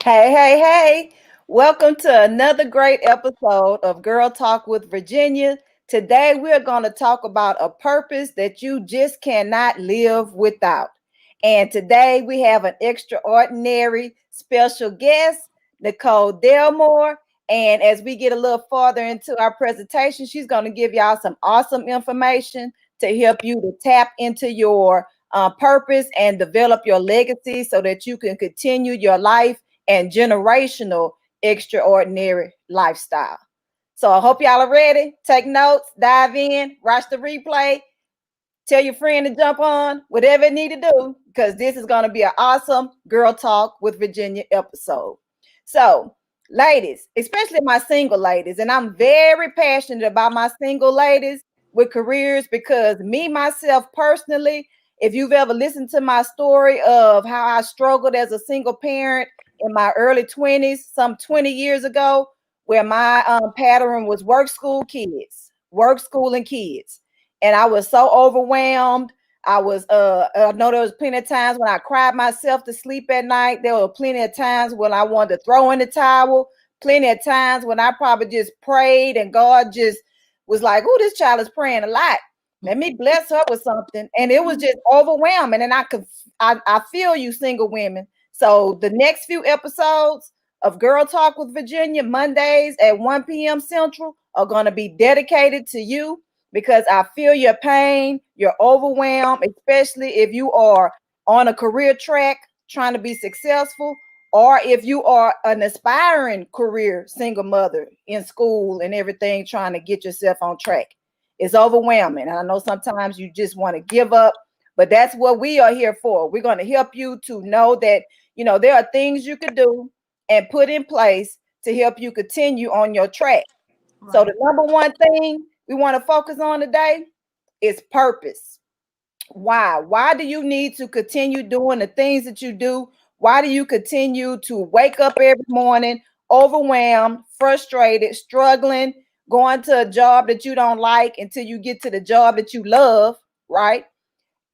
Hey, hey, hey. Welcome to another great episode of Girl Talk with Virginia. Today, we're going to talk about a purpose that you just cannot live without. And today, we have an extraordinary special guest, Nicole Delmore. And as we get a little farther into our presentation, she's going to give y'all some awesome information to help you to tap into your purpose and develop your legacy so that you can continue your life and generational extraordinary lifestyle. So I hope y'all are ready. Take notes, dive in, watch the replay, tell your friend to jump on, whatever it need to do, because this is going to be an awesome Girl Talk with Virginia episode. So, ladies, especially my single ladies, and I'm very passionate about my single ladies with careers because me, myself personally, if you've ever listened to my story of how I struggled as a single parent in my early 20s, some 20 years ago, where my pattern was work, school, kids, work, school, and kids, and I was so overwhelmed. I know there was plenty of times when I cried myself to sleep at night. There were plenty of times when I wanted to throw in the towel, plenty of times when I probably just prayed and God just was like, oh, this child is praying a lot. Let me bless her with something. And it was just overwhelming. And I feel you, single women. So the next few episodes of Girl Talk with Virginia, Mondays at 1 p.m. Central, are going to be dedicated to you because I feel your pain, you're overwhelmed, especially if you are on a career track trying to be successful, or if you are an aspiring career single mother in school and everything, trying to get yourself on track. It's overwhelming. And I know sometimes you just want to give up, but that's what we are here for. We're going to help you to know that, there are things you could do and put in place to help you continue on your track. So Right. the number one thing we want to focus on today is purpose. Why? Why do you need to continue doing the things that you do? Why do you continue to wake up every morning overwhelmed, frustrated, struggling, going to a job that you don't like until you get to the job that you love, right?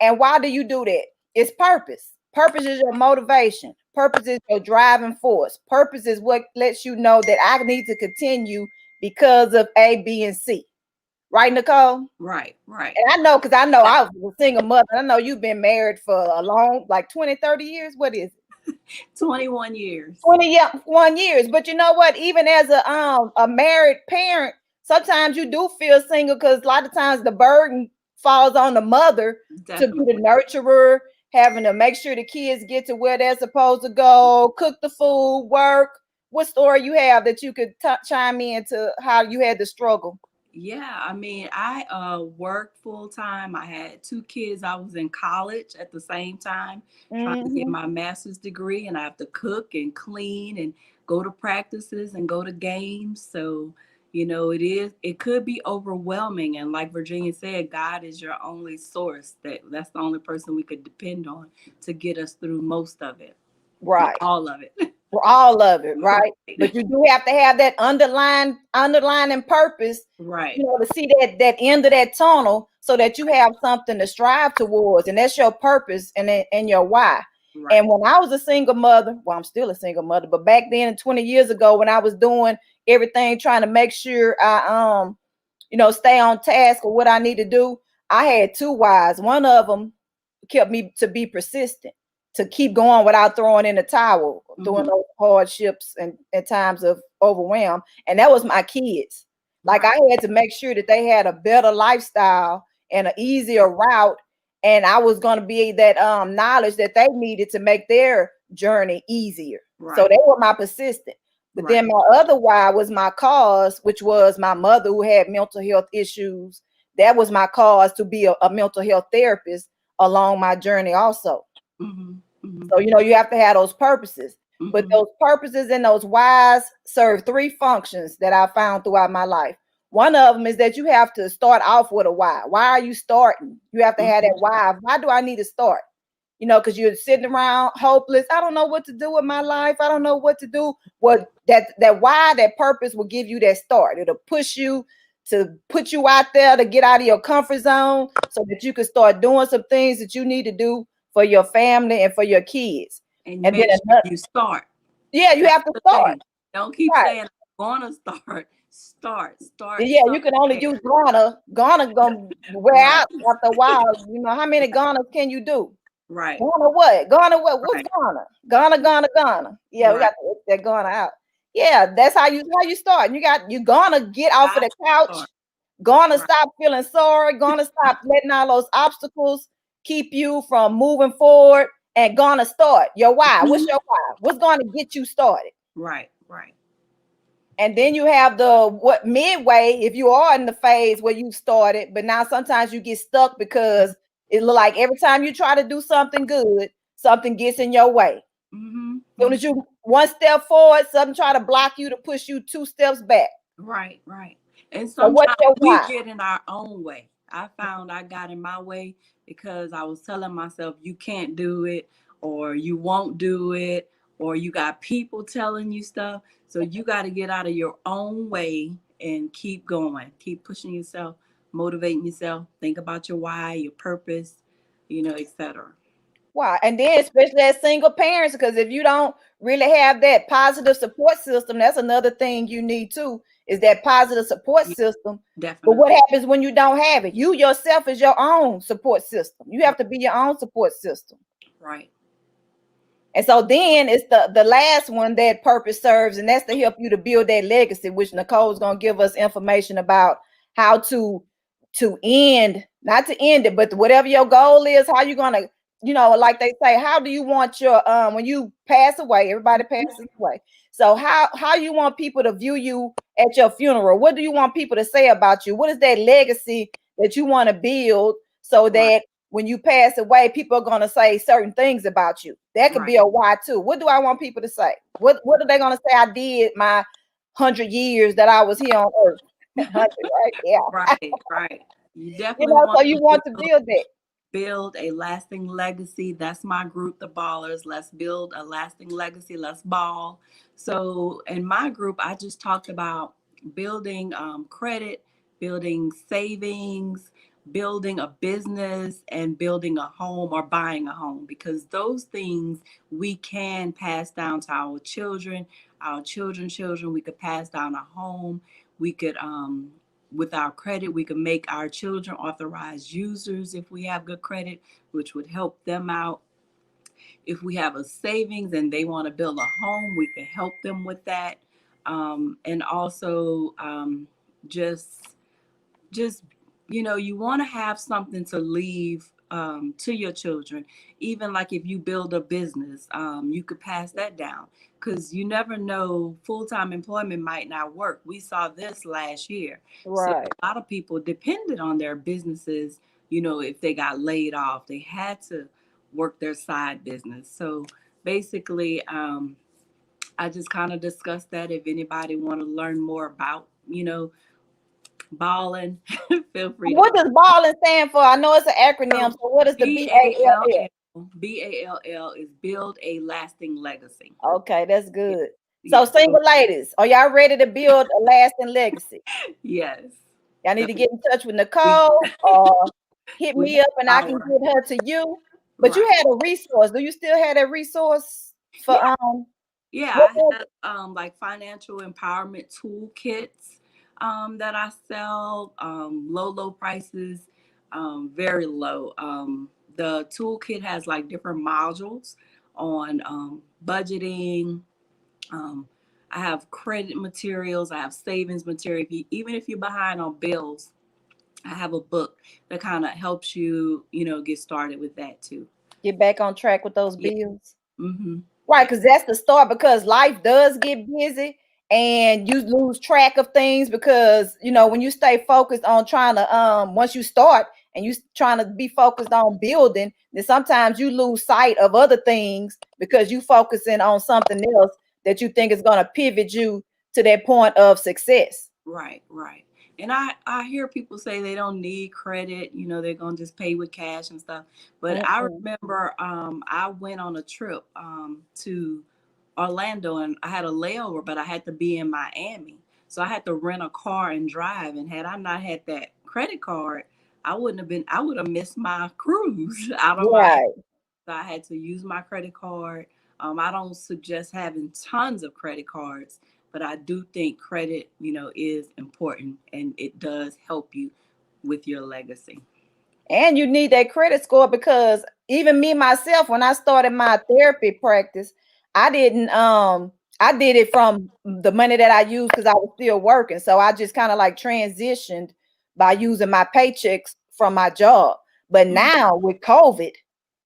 And why do you do that? It's purpose. Purpose is your motivation. Purpose is your driving force. Purpose is what lets you know that I need to continue because of A, B, and C. Right, Nicole? Right. Right. And I know because I know I was a single mother. I know you've been married for a long, like 20, 30 years. What is it? 21 years. 21 years. But you know what? Even as a married parent, sometimes you do feel single because a lot of times the burden falls on the mother to be the Definitely. nurturer, having to make sure the kids get to where they're supposed to go, cook the food, work. What story you have that you could chime in to how you had to struggle? Yeah, I mean, I worked full time. I had two kids. I was in college at the same time trying to get Hmm. my master's degree, and I have to cook and clean and go to practices and go to games. So, it could be overwhelming. And like Virginia said, God is your only source. That's the only person we could depend on to get us through most of it. Well, Right. all of it. For all of it, right? But Right. you do have to have that underlying purpose, Right. to see that end of that tunnel so that you have something to strive towards. And that's your purpose and your why. And Right. when I was a single mother, well, I'm still a single mother, but back then 20 years ago when I was doing everything trying to make sure I stay on task or what I need to do, I had two whys. One of them kept me to be persistent, to keep going without throwing in the towel, doing Hmm. those hardships and times of overwhelm. And that was my kids. Like I Right. had to make sure that they had a better lifestyle and an easier route. And I was going to be that knowledge that they needed to make their journey easier. So Right. they were my persistent. But then Right. my other why was my cause, which was my mother who had mental health issues. That was my cause to be a mental health therapist along my journey also. Hmm. Hmm. So, you have to have those purposes. But Hmm. those purposes and those whys serve three functions that I found throughout my life. One of them is that you have to start off with a why. Why are you starting? You have to have Hmm. that why. Why do I need to start? Because you're sitting around hopeless. I don't know what to do with my life. I don't know what to do. Well, that why, that purpose will give you that start. It'll push you to put you out there to get out of your comfort zone so that you can start doing some things that you need to do for your family and for your kids. And And then make sure another, you start. Yeah, you That's have to the start. thing. Don't keep Right. saying I'm gonna start. Start Yeah, you can only somewhere. use Ghana. Ghana gonna wear Right, out after a while. You know, how many Ghanas can you do? right, Ghana what? Ghana what? What's right, Ghana? Ghana, Ghana, Ghana. Yeah, we right. got to work that Ghana out. Yeah, that's how you start. You gonna get off of Got the to start. couch, gonna Right. stop feeling sorry, gonna stop letting all those obstacles keep you from moving forward, and gonna start your why. What's Mhm. your why? What's gonna get you started? Right, right. And then you have the what midway if you are in the phase where you started, but now sometimes you get stuck because it look like every time you try to do something good, something gets in your way. Mhm. Soon Mhm. as you one step forward, something try to block you to push you two steps back. Right, right. And So what's sometimes your we why? get in our own way. I found I got in my way because I was telling myself you can't do it, or you won't do it, or you got people telling you stuff. So you got to get out of your own way and keep going. Keep pushing yourself, motivating yourself, think about your why, your purpose, etc. Why? And then especially as single parents, because if you don't really have that positive support system, that's another thing you need too, is that positive support Yeah, system. But definitely. what happens when you don't have it? You yourself is your own support system. You have Right, to be your own support system. right, And so then it's the last one that purpose serves, and that's to help you to build that legacy, which Nicole's gonna give us information about how to end, not to end it, but whatever your goal is, how you gonna, like they say, how do you want your when you pass away, everybody passes away. So how you want people to view you at your funeral? What do you want people to say about you? What is that legacy that you want to build so right, that when you pass away, people are gonna say certain things about you. That could be right. a why too. What do I want people to say? What are they gonna say I did my 100 years that I was here on earth? 100, right? Yeah. Right, right. You definitely want So you to want to build that. build a lasting legacy. That's my group, the ballers. Let's build a lasting legacy. Let's ball. So, in my group, I just talked about building credit, building savings, building a business, and building a home or buying a home, because those things we can pass down to our children, children. We could pass down a home. We could with our credit, we can make our children authorized users if we have good credit, which would help them out. If we have a savings and they want to build a home, we can help them with that. And also, just just you want to have something to leave to your children. Even like if you build a business, you could pass that down, because you never know, full-time employment might not work. We saw this last year. So Right. a lot of people depended on their businesses. If they got laid off, they had to work their side business. So basically, I just kind of discussed that. If anybody want to learn more about balling, feel free to What does balling stand for? I know it's an acronym. So So what is the B A L BALL? L BALL is build a lasting legacy. Okay, that's Yeah. good. So Yeah. So single ladies, are y'all ready to build a lasting legacy? yes. Y'all need So to get in touch with we Nicole or hit we me have up and I can our get her to you. But you right. had a resource. Do you still have that resource for Yeah. what Yeah. I was have like financial empowerment toolkits that I sell. Low prices, very low. The toolkit has like different modules on budgeting. Um, I have credit materials. I have savings material. Even if you're behind on bills, I have a book that kind of helps you, get started with that too. get back on track with those Yeah. bills? Mm-hmm. Right, Yeah. because that's the start because life does get busy and you lose track of things because when you stay focused on trying to once you start and you trying to be focused on building, then sometimes you lose sight of other things because you focusing on something else that you think is going to pivot you to that point of success. Right. Right. And I hear people say they don't need credit. They're gonna just pay with cash and stuff. But I Mm-mm. remember I went on a trip to Orlando, and I had a layover, but I had to be in Miami. So I had to rent a car and drive. And had I not had that credit card, I would have missed my cruise out of Miami. Right. So I had to use my credit card. I don't suggest having tons of credit cards, but I do think credit, is important and it does help you with your legacy. And you need that credit score because even me myself, when I started my therapy practice, I didn't I did it from the money that I used because I was still working. So I just kind of like transitioned by using my paychecks from my job. But Mm-hmm. now with COVID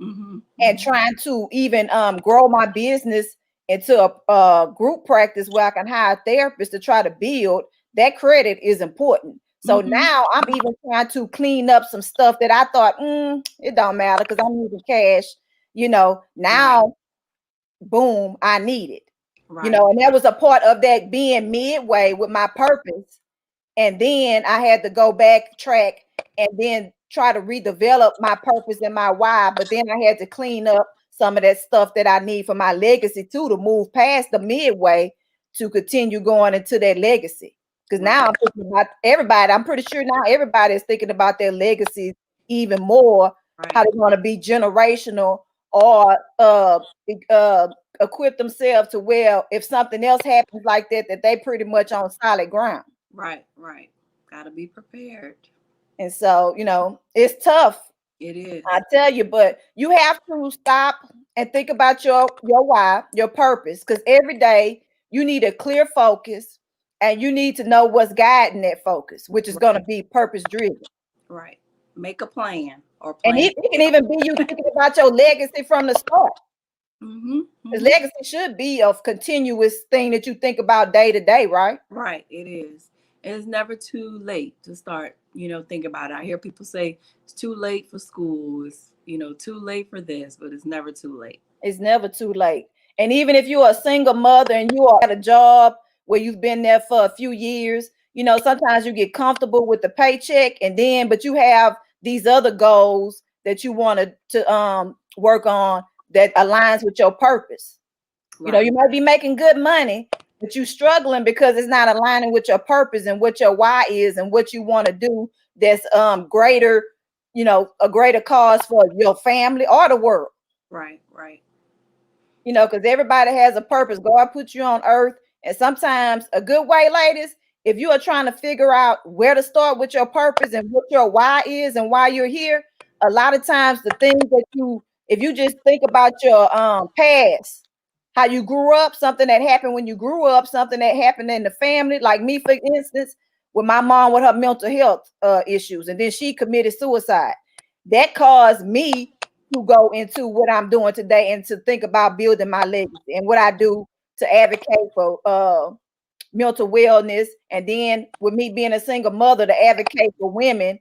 Mm-hmm. and Mm-hmm. trying to even grow my business into a group practice where I can hire therapists to try to build, that credit is important. So Mm-hmm. now I'm even trying to clean up some stuff that I thought it don't matter because I'm using cash. Right. Now boom, I need it. Right. And that was a part of that being midway with my purpose, and then I had to go back track and then try to redevelop my purpose and my why. But then I had to clean up some of that stuff that I need for my legacy too, to move past the midway to continue going into that legacy. Because now Right. I'm thinking about everybody. I'm pretty sure now everybody is thinking about their legacies even more, how Right. they're going to be generational or uh, equip themselves to where if something else happens like that, that they pretty much on solid ground. Right. Right. Gotta be prepared. And so, it's tough, It I is. tell you, but you have to stop and think about your why, your purpose, because every day you need a clear focus and you need to know what's guiding that focus, which is going to Right. be purpose driven. Right. Make a plan or And plan. it can even be you thinking about your legacy from the start. Mm-hmm. Because Mm-hmm. legacy should be a continuous thing that you think about day to day, right? Right, it is. And it's never too late to start, think about it. I hear people say it's too late for school, it's, too late for this, but it's never too late. It's never too late. And even if you're a single mother and you are at a job where you've been there for a few years, sometimes you get comfortable with the paycheck but you have these other goals that you want to work on that aligns with your purpose. You Right, might be making good money, but you struggling because it's not aligning with your purpose and what your why is and what you want to do that's greater, a greater cause for your family or the world. right, right, Because everybody has a purpose. God put you on earth. And sometimes a good way, ladies, if you are trying to figure out where to start with your purpose and what your why is and why you're here, a lot of times the things that if you just think about your past, how you grew up, something that happened when you grew up, something that happened in the family, like me, for instance, with my mom with her mental health issues, and then she committed suicide. That caused me to go into what I'm doing today and to think about building my legacy and what I do to advocate for mental wellness. And then with me being a single mother, to advocate for women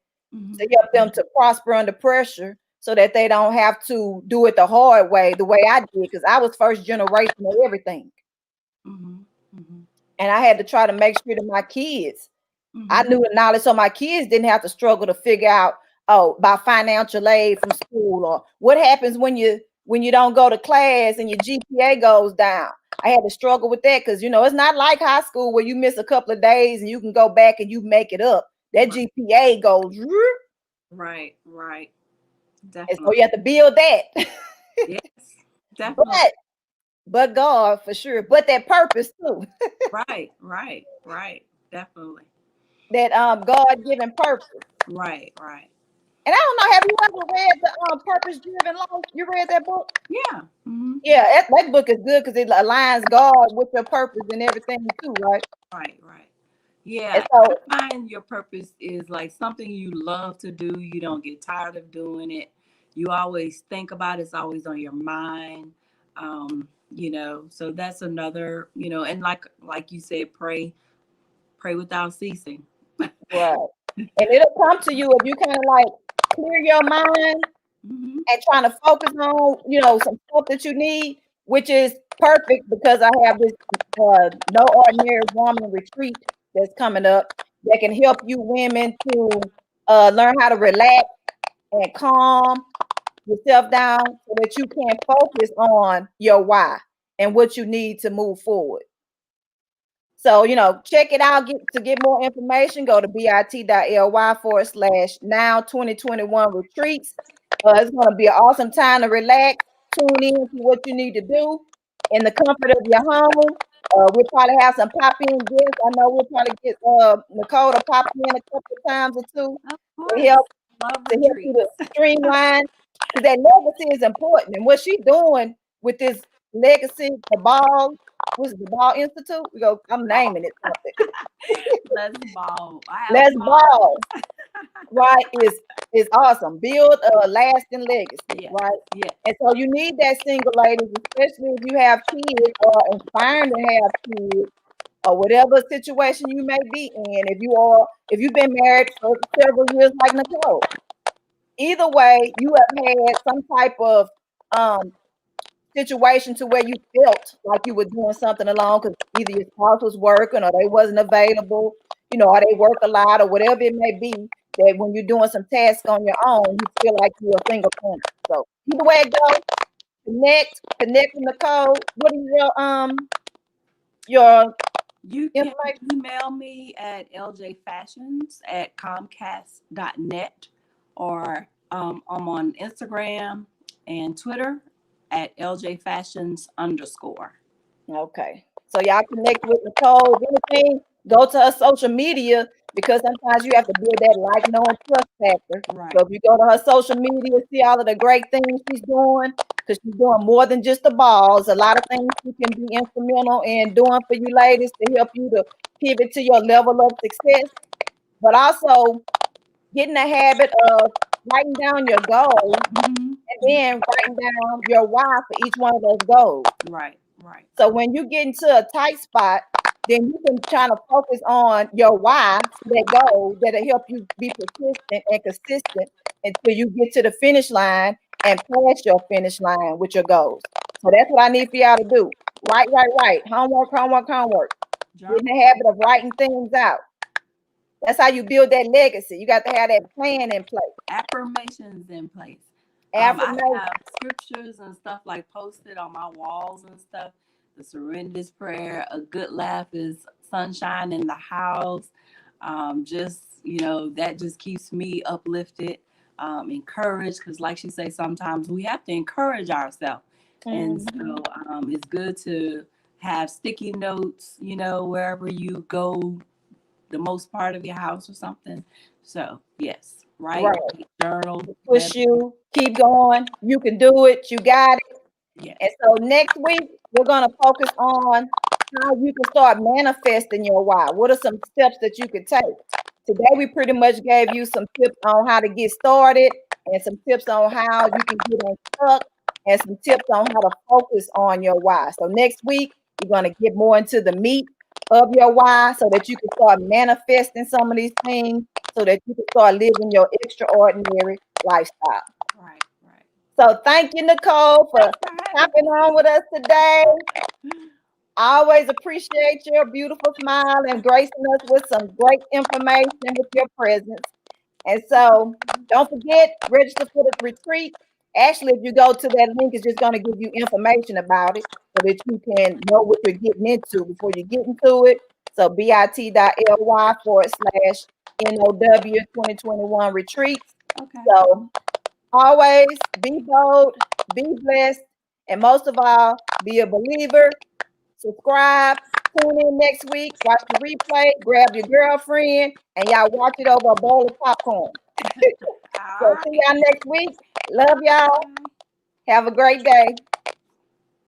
to help them mm-hmm, to prosper under pressure so that they don't have to do it the hard way, the way I did, because I was first generation of everything. mm-hmm, mm-hmm, And I had to try to make sure that my kids, I mm-hmm, knew the knowledge so my kids didn't have to struggle to figure out, oh, about financial aid from school, or what happens when you don't go to class and your GPA goes down. I had to struggle with that because it's not like high school where you miss a couple of days and you can go back and you make it up. That right, GPA goes, right, right, and so definitely. you have to build that. Yes, definitely. but but God for sure, but that purpose too, Right, right, right, definitely. that God given purpose. Right, right. And I don't know, have you ever read the Purpose Driven Life? You read that book? Yeah. Mm-hmm. Yeah, that book is good because it aligns God with your purpose and everything too, right? Right, right. And Yeah, I so, find your purpose is like something you love to do. You don't get tired of doing it. You always think about it. It's always on your mind. So that's another, and like you said, pray without ceasing. right. And it'll come to you if you kind of like clear your mind Hmm. and trying to focus on, some stuff that you need, which is perfect because I have this No Ordinary Woman retreat that's coming up that can help you women to learn how to relax and calm yourself down so that you can focus on your why and what you need to move forward. So, check it out. To get more information, go to bit.ly/now 2021 retreats. It's going to be an awesome time to relax, tune in to what you need to do. in the comfort of your home. We'll probably have some pop in guests. I know we'll probably get Nicole to pop in a couple of times or two Of to course. help Love you to retreats. streamline, because that legacy is important. And what she doing with this legacy, the ball, what's it, the ball institute? We go, I'm naming it something. Let's ball. I have Let's balls. ball, right? Is awesome. Build a lasting legacy, Yes. right? Yes. And so you need that single ladies, especially if you have kids or inspiring to have kids or whatever situation you may be in. If you've been married for several years like Nicole, either way, you have had some type of um situation to where you felt like you were doing something alone because either your spouse was working or they wasn't available, or they work a lot or whatever it may be, that when you're doing some tasks on your own, you feel like you're a single parent. So either way it goes, connect with Nicole. What is your You can information? email me at ljfashions@comcast.net, or I'm on Instagram and Twitter at ljfashions_. Okay. So y'all connect with Nicole. If anything, go to her social media because sometimes you have to build that like, know, and trust factor. Right. So if you go to her social media, see all of the great things she's doing, because she's doing more than just the balls. A lot of things she can be instrumental in doing for you ladies to help you to pivot to your level of success, but also get in the habit of writing down your goals and Mm-hmm. then writing down your why for each one of those goals. Right. Right. So when you get into a tight spot, then you can try to focus on your why for that goal that'll help you be persistent and consistent until you get to the finish line and pass your finish line with your goals. So that's what I need for y'all to do. Write. Homework. Get Journal. in the habit of writing things out. That's how you build that legacy. You got to have that plan in place. Affirmations in place. I Affirmation. have scriptures and stuff like posted on my walls and stuff. The Serenity Prayer, a good laugh is sunshine in the house. Just, that just keeps me uplifted, encouraged, because like she say, sometimes we have to encourage ourselves. And Mhm. so it's good to have sticky notes, wherever you go, the most part of your house or something. So yes, Right. write, journal, Push you. Keep going. You can do it. You got it. yes. And so next week, we're going to focus on how you can start manifesting your why. What are some steps that you could take? Today, we pretty much gave you some tips on how to get started and some tips on how you can get unstuck and some tips on how to focus on your why. So next week, we're going to get more into the meat of your why so that you can start manifesting some of these things so that you can start living your extraordinary lifestyle. Right, right. So thank you, Nicole, for Thanks for having hopping on with us today. me. I always appreciate your beautiful smile and gracing us with some great information with your presence. And so don't forget, register for the retreat. Actually, if you go to that link, it's just going to give you information about it so that you can know what you're getting into before you get into it. So bit.ly/NOW 2021 retreats. Okay. So always be bold, be blessed, and most of all, be a believer. Subscribe, tune in next week, watch the replay, grab your girlfriend, and y'all watch it over a bowl of popcorn. All So see right. y'all next week. Love y'all. Bye. Have a great day.